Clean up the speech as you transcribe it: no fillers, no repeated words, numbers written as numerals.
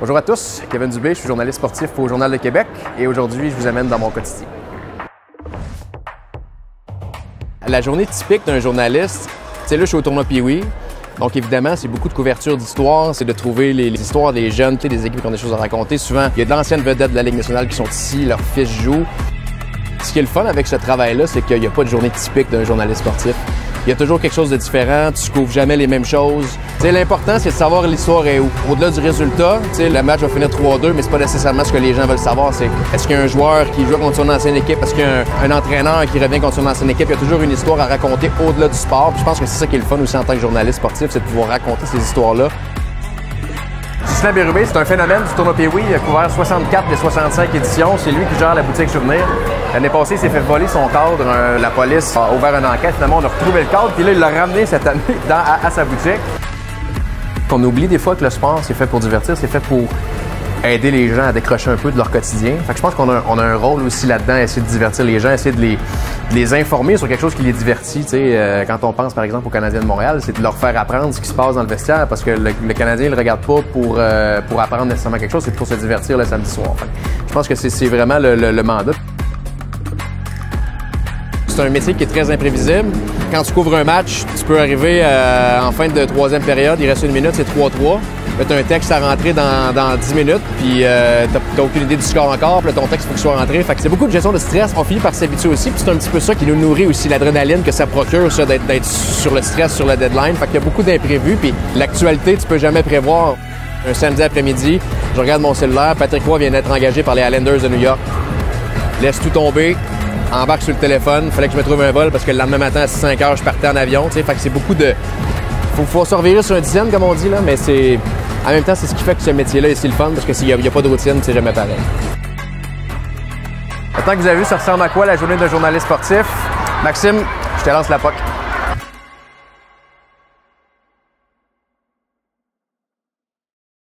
Bonjour à tous, Kevin Dubé, je suis journaliste sportif au Journal de Québec et aujourd'hui, je vous amène dans mon quotidien. La journée typique d'un journaliste, là, je suis au tournoi Pee-Wee. Donc, évidemment, c'est beaucoup de couverture d'histoire. C'est de trouver les histoires des jeunes, des équipes qui ont des choses à raconter. Souvent, il y a d'anciennes vedettes de la Ligue nationale qui sont ici, leurs fils jouent. Ce qui est le fun avec ce travail-là, c'est qu'il n'y a pas de journée typique d'un journaliste sportif. Il y a toujours quelque chose de différent, tu couvres jamais les mêmes choses. L'important, c'est de savoir l'histoire est où. Au-delà du résultat, le match va finir 3-2, mais c'est pas nécessairement ce que les gens veulent savoir. C'est est-ce qu'il y a un joueur qui joue contre son ancienne équipe, est-ce qu'il y a un entraîneur qui revient contre son ancienne équipe. Il y a toujours une histoire à raconter au-delà du sport. Puis je pense que c'est ça qui est le fun aussi en tant que journaliste sportif, c'est de pouvoir raconter ces histoires-là. Ghislain Bérubé, c'est un phénomène du tournoi Pee-Wee. Il a couvert 64 des 65 éditions. C'est lui qui gère la boutique Souvenir. L'année passée, il s'est fait voler son cadre. La police a ouvert une enquête. Finalement, on a retrouvé le cadre. Puis là, il l'a ramené cette année à sa boutique. On oublie des fois que le sport, c'est fait pour divertir. C'est fait pour aider les gens à décrocher un peu de leur quotidien. Fait que je pense qu'on a un rôle aussi là-dedans, essayer de divertir les gens, essayer de les informer sur quelque chose qui les divertit. Quand on pense, par exemple, aux Canadiens de Montréal, c'est de leur faire apprendre ce qui se passe dans le vestiaire parce que le Canadien ne le regarde pas pour apprendre nécessairement quelque chose, c'est pour se divertir le samedi soir. Fait que je pense que c'est vraiment le mandat. C'est un métier qui est très imprévisible. Quand tu couvres un match, tu peux arriver en fin de troisième période, il reste une minute, c'est 3-3. Tu as un texte à rentrer dans 10 minutes, puis tu n'as aucune idée du score encore, puis là, ton texte, il faut qu'il soit rentré. Fait que c'est beaucoup de gestion de stress. On finit par s'habituer aussi, puis c'est un petit peu ça qui nous nourrit aussi, l'adrénaline que ça procure, ça, d'être sur le stress, sur la deadline. Fait qu'il y a beaucoup d'imprévus, puis l'actualité, tu peux jamais prévoir. Un samedi après-midi, je regarde mon cellulaire, Patrick Roy vient d'être engagé par les Islanders de New York. Laisse tout tomber, embarque sur le téléphone, fallait que je me trouve un vol parce que le lendemain matin à 5 heures, je partais en avion. Fait que c'est beaucoup de... Faut se revirer sur un dizaine, comme on dit, là, mais c'est... En même temps, c'est ce qui fait que ce métier-là est si le fun, parce que s'il n'y a pas de routine, c'est jamais pareil. Tant que vous avez vu, ça ressemble à quoi la journée d'un journaliste sportif? Maxime, je te lance la POC.